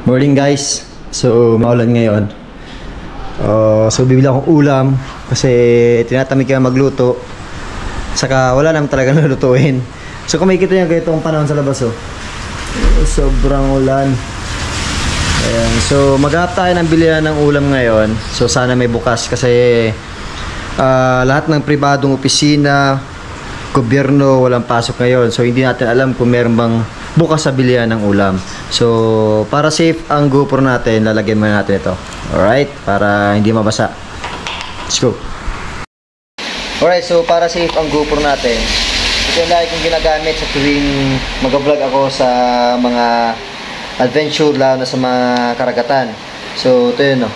Morning guys. So maulan ngayon. So bibili akong ulam kasi tinatamad kaya magluto. Saka wala naman talaga lulutuin. So kung makikita niyo ganito ang panahon sa labas oh. Sobrang ulan. Ayan. So maghanap tayo ng bilihan ng ulam ngayon. So sana may bukas kasi lahat ng pribadong opisina, gobyerno walang pasok ngayon. So hindi natin alam kung meron bang bukas sa bilihan ng ulam. So para safe ang GoPro natin, lalagyan muna natin ito. Alright, para hindi mabasa. Let's go. Alright, so para safe ang GoPro natin, ito yung lagi kong ginagamit sa tuwing mag-vlog ako sa mga adventure, lalo na sa mga karagatan. So ito yun, no?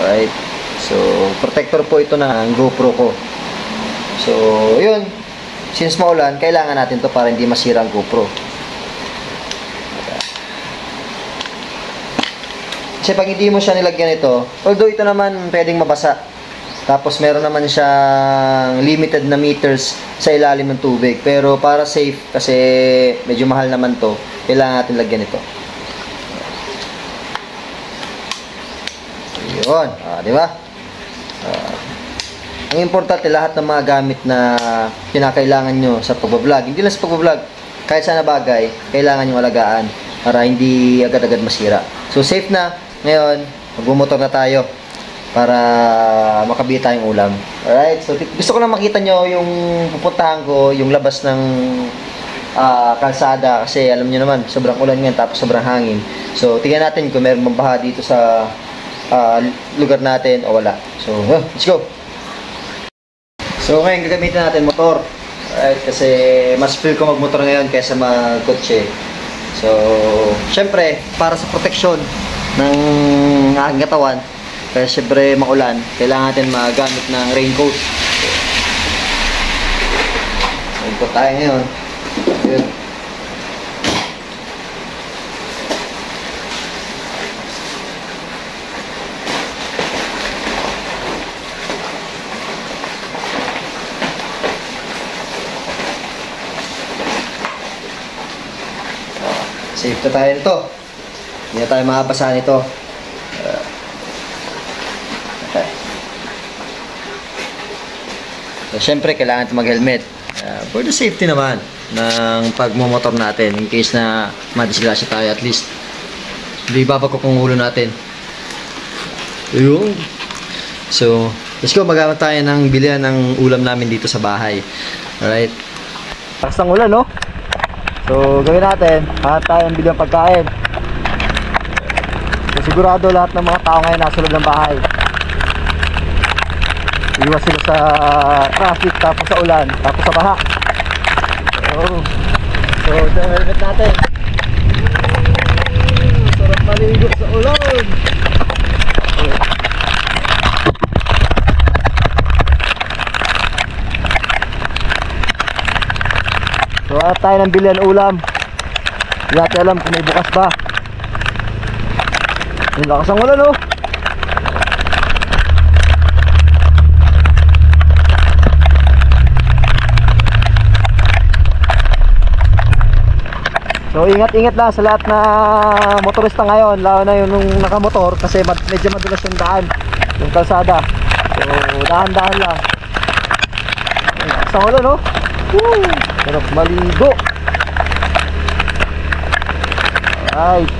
Alright, so protector po ito ng GoPro ko. So yun, since maulan, kailangan natin to para hindi masira ang GoPro. Kasi pag hindi mo siya nilagyan ito, although ito naman pwedeng mabasa, tapos meron naman siyang limited na meters sa ilalim ng tubig, pero para safe, kasi medyo mahal naman to, kailangan natin lagyan ito. Yun, di ba? Ang importante, lahat ng mga gamit na kinakailangan nyo sa pagbablog, hindi lang sa pagbablog, kahit sana bagay, kailangan nyo alagaan para hindi agad-agad masira. So safe na. Ngayon, magbumotor na tayo para makabili tayong ulam. Alright, so gusto ko lang makita nyo yung pupuntahan ko, yung labas ng kalsada, kasi alam nyo naman, sobrang ulan ngayon, tapos sobrang hangin. So tingnan natin kung meron bang baha dito sa lugar natin o wala. So let's go. So ngayon gagamitin natin motor. Alright, kasi mas feel ko magmotor ngayon kaysa magkotse. So syempre, para sa protection ng aking katawan, kaya syempre maulan, kailangan natin magamit ng raincoat. Raincoat tayo ngayon. Yun. Safe na tayo nito. Hindi na tayo makabasa nito. Okay. So, syempre, kailangan mag-helmet. For the safety naman ng pagmumotor natin. In case na madisgrasya tayo, at least hindi babagok ang ulo natin. Ayun. So, let's go. Magamit tayo ng bilihan ng ulam namin dito sa bahay. Alright. Lakas ng ulan, no? So, gawin natin. Hanap tayo ng bilihan pagkain. So, sigurado lahat ng mga tao ngayon nasa loob ng bahay. Iwas sila sa traffic, tapos sa ulan, tapos sa baha. So ito ang helmet natin. Sarap maligo sa ulan. So hanap tayo ng bilihan ulam. Hindi natin alam kung may bukas ba. Yung lakas ang ulan, oh. So ingat-ingat lang sa lahat na motorista ngayon, lalo na yung nakamotor, kasi medyo madulas yung daan, yung kalsada. So dahan-dahan lang. Yung lakas ang ulan, oh. Woo! Sarap maligo. Alright.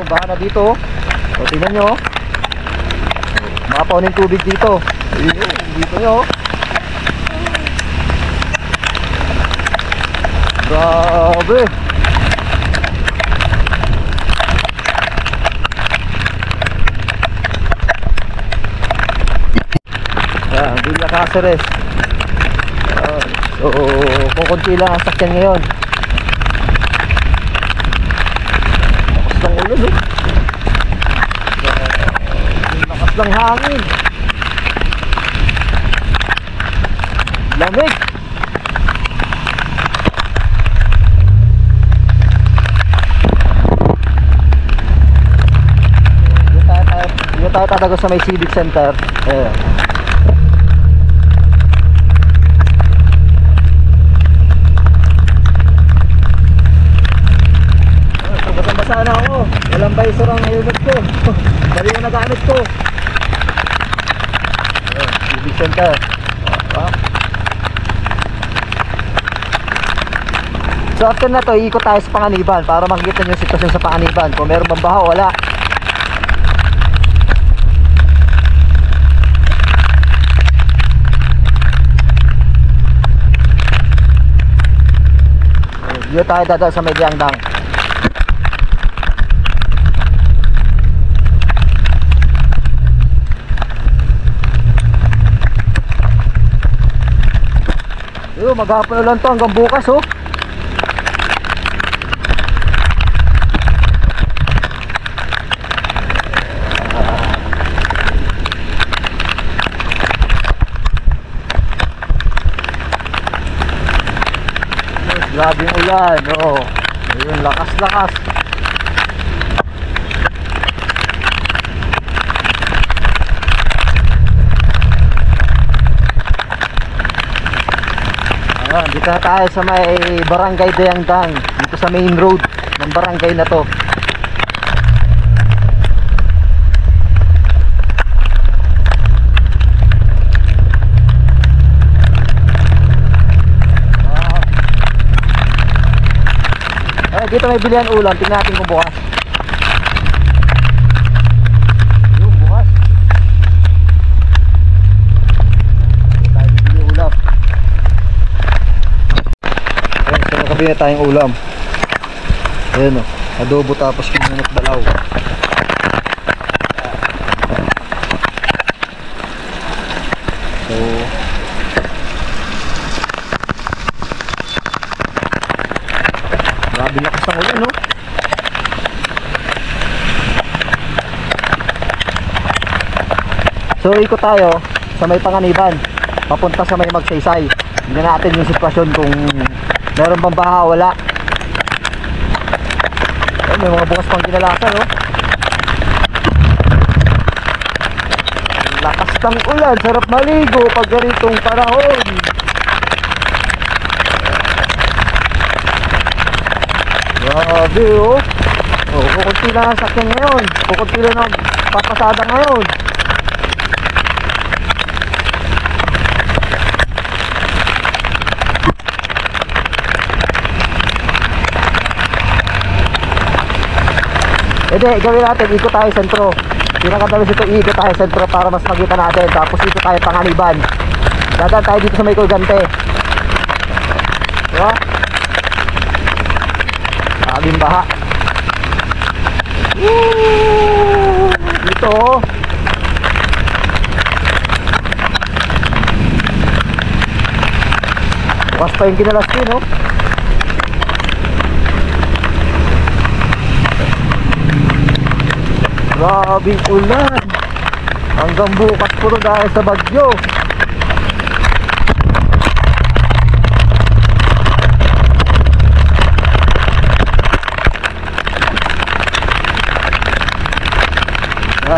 Baha na dito. O tingnan nyo, makapaw ng tubig dito. Dito nyo. Grabe. Villa Caceres. So kukunti lang ang sakyan ngayon. Lakas ng ulan, lakas ng hangin. Lamig. tayo tatago sa may civic center. Ayan. Basang-basa na ako. Walang visor ang helmet ko. Dali na nagamit ko. Ayan, civic center. So after na to, iikot tayo sa Panganiban para makikita nyo yung sitwasyon sa Panganiban. Kung meron bang baha, wala. Dito tayo dadaan sa may Diangdang. Maghapon lang to hanggang bukas oh. Grabe yung ulan, oo. Ayun, lakas-lakas. Ayan, dito na tayo sa may Barangay Diangdang. Dito sa main road ng barangay na to. Dito may bilihan ulam, tingnan natin kung bukas. Yung bukas. Dito tayo bibili ulam. Ayan, so nakabili na tayong ulam. Ayan o, adobo tapos kinunot balaw. So grabe lakas ng ulan, no? So ikot tayo sa may Panganiban papunta sa may Magsaysay. Tingnan natin yung sitwasyon kung meron bang baha, wala. Ay, may mga bukas pang kinalasan, no? Lakas ng ulan, sarap maligo pag ganitong panahon. Grabe oh. Oh, kukunti lang ang sakyan ngayon. Kukunti lang ang papasada ngayon. Hindi, gawin natin, ikot tayo sentro. Pinakadalas ito, ikot tayo sentro para mas makita natin. Tapos ikot tayo Panganiban. Dadaan tayo dito sa may Colgante. Diba? Sabing baha. Dito oh. Bukas pa yung kinalastin oh. Grabing ulan. Hanggang bukas puro dahil sa bagyo.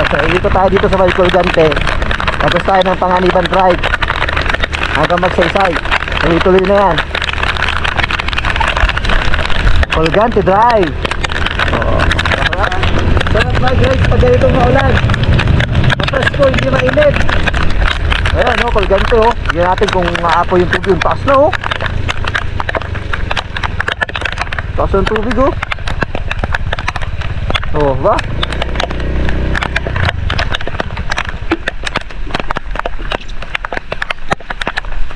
So dito tayo dito sa may Colgante. Tapos tayo ng Panganiban Drive hanggang Magsaysay. Tuloy-tuloy na yan. Colgante Drive. Sarap na guys pag ganitong maulan. Mapresko, hindi mainit. Ayan no, Colgante oh. Hindi natin kung maapo yung tubig. Yung taas na oh. Taas ng tubig oh. Oh ba?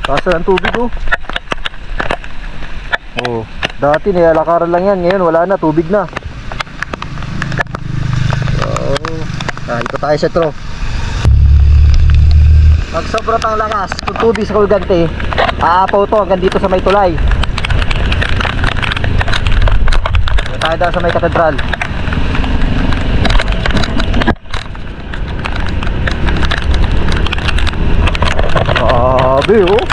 Taas ng tubig oh. Oh, dati nilalakaran lang yan. Ngayon wala na, tubig na. Ito tayo sa tro. Pag sobrang ang lakas ng tubig sa Colgante, aapaw to hanggang dito sa may tulay. Ito tayo dahil sa may katedral. Grabe oh.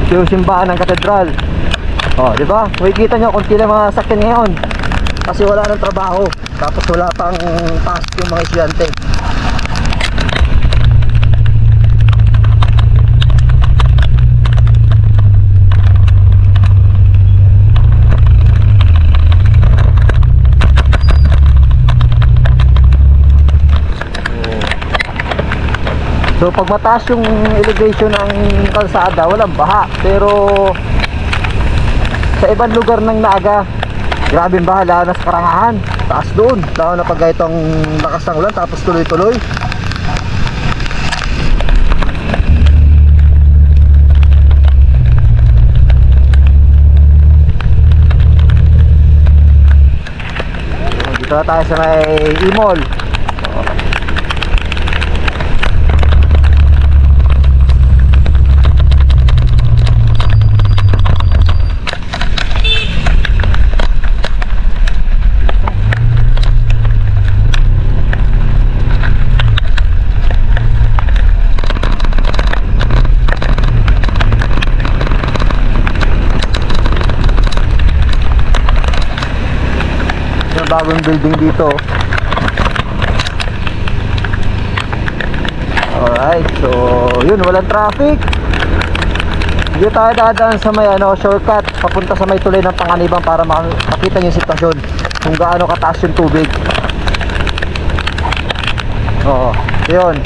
Ito yung simbahan ng katedral. Oh, di ba? Makikita nyo kung sila mga sakyan ngayon. Kasi wala nang trabaho. Tapos wala pang pass yung mga estudyante. So pag mataas yung elevation ng kalsada, walang baha. Pero sa ibang lugar ng Naga, grabe ang baha, lalo na sa Karangahan. Taas doon, lalo na pag itong lakas ng ulan tapos tuloy-tuloy. Dito na tayo sa may Imol. Bagong building dito. Alright, so yun, walang traffic. Hindi tayo dadaan sa may shortcut papunta sa may tulay ng Panganiban para makita yung sitwasyon kung gaano kataas yung tubig. Oo, yun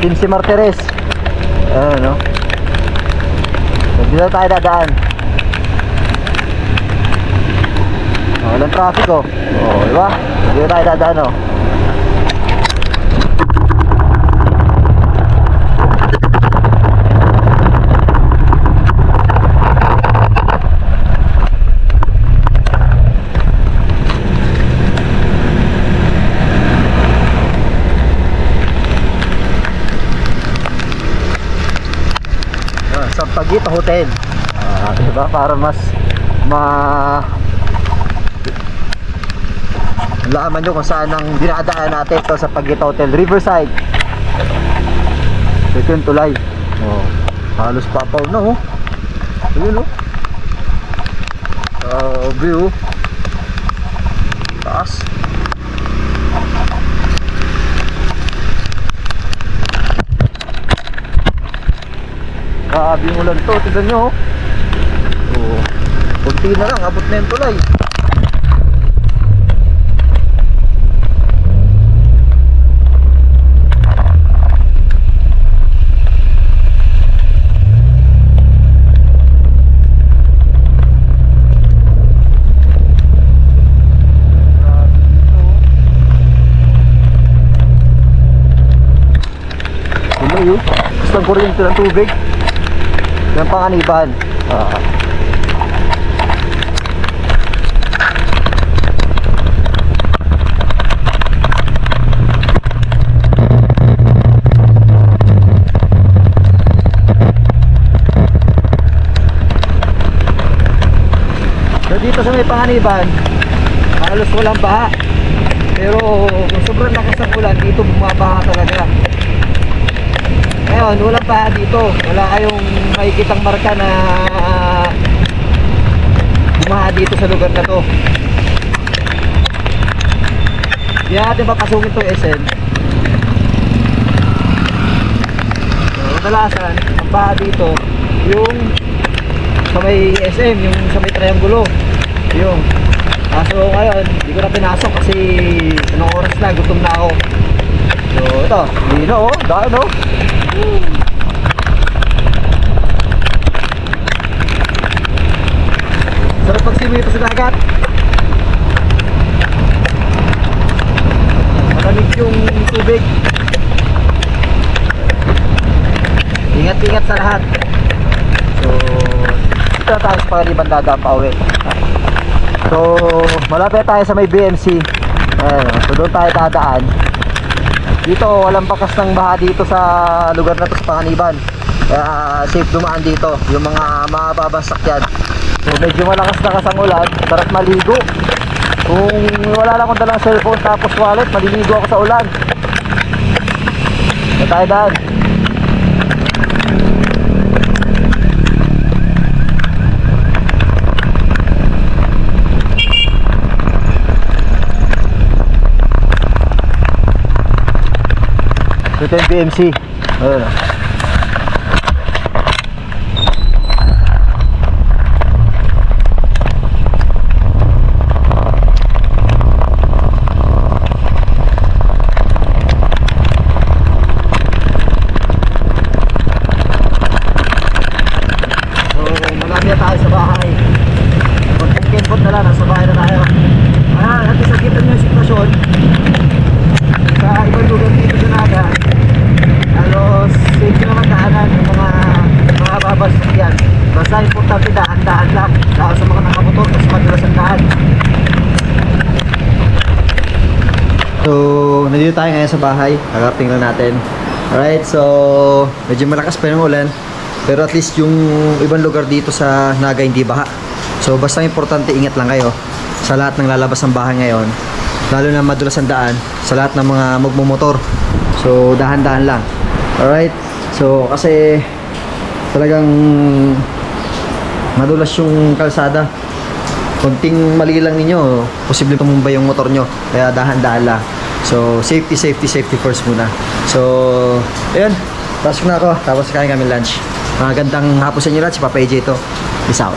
15 Martires. Ayan, no? So, dito tayo dadaan. Walang traffic, oh. Oh, diba? Dito tayo dadaan, oh. Sampaguita Hotel. Diba? Para mas laman nyo kung saan ang dinadaan natin ito sa Sampaguita Hotel, Riverside. Ito yung tulay. Oh, halos papaw na, oh. Ayun, oh. View taas. Grabe yung ulan to, tignan nyo, oh. Oh, kunti na lang, abot na yung tulay. Gusto ang kuryente ng tubig ng Panganiban. So dito sa may Panganiban halos walang baha, pero kung sobrang lakas ng ulan dito bumabaha talaga. Ngayon, walang baha dito. Wala kayong makikitang marka na bumaha dito sa lugar na to. Hindi natin papasukin to SM. So, kadalasan, ang baha dito yung sa may SM, yung sa may triangulo. Yung kaso ngayon, hindi ko na pinasok kasi anong oras na, gutom na ako. So ito, lino, oh, daan, oh. Sarap pagsiwi ito sa dagat. Malamig yung tubig. Ingat-ingat sa lahat. So dito na tayo sa Panganiban, dadaan pa uwi. So malapit tayo sa may BMC. So doon tayo dadaan. Dito walang bakas ng baha dito sa lugar na to sa Panganiban. Kaya safe dumaan dito yung mga mababang sakyan. So medyo malakas-lakas ang ulan, sarap maligo. Kung wala lang akong dalang cellphone tapos wallet, maliligo ako sa ulan. So tayo daan. Ito yung BMC. Ayun. na tayo sa bahay. Konting-kempot na lang, nasa bahay na tayo. At least nakita nyo yung sitwasyon sa ibang lugar dito sa Naga. Halos safe naman daanan yung mga babas yan. Basta importante daan-daan lang, lalo sa mga nakamotor kasi madalas ang daan. So nandito tayo ngayon sa bahay, nakarating lang natin. Alright, so medyo malakas pa yung ulan, pero at least yung ibang lugar dito sa Naga hindi baha. So basta importante, ingat lang kayo sa lahat ng lalabas ng bahay ngayon, lalo na madulas ang daan sa lahat ng mga magmumotor. So dahan-dahan lang. Alright, so kasi talagang madulas yung kalsada. Konting mali lang ninyo, posibleng tumumba yung motor nyo, kaya dahan-dahan lang. So safety first muna. So ayun, pasok na ako, tapos kain kami lunch. Magandang hapon sa inyo lahat, si Papa AJ to. Peace out.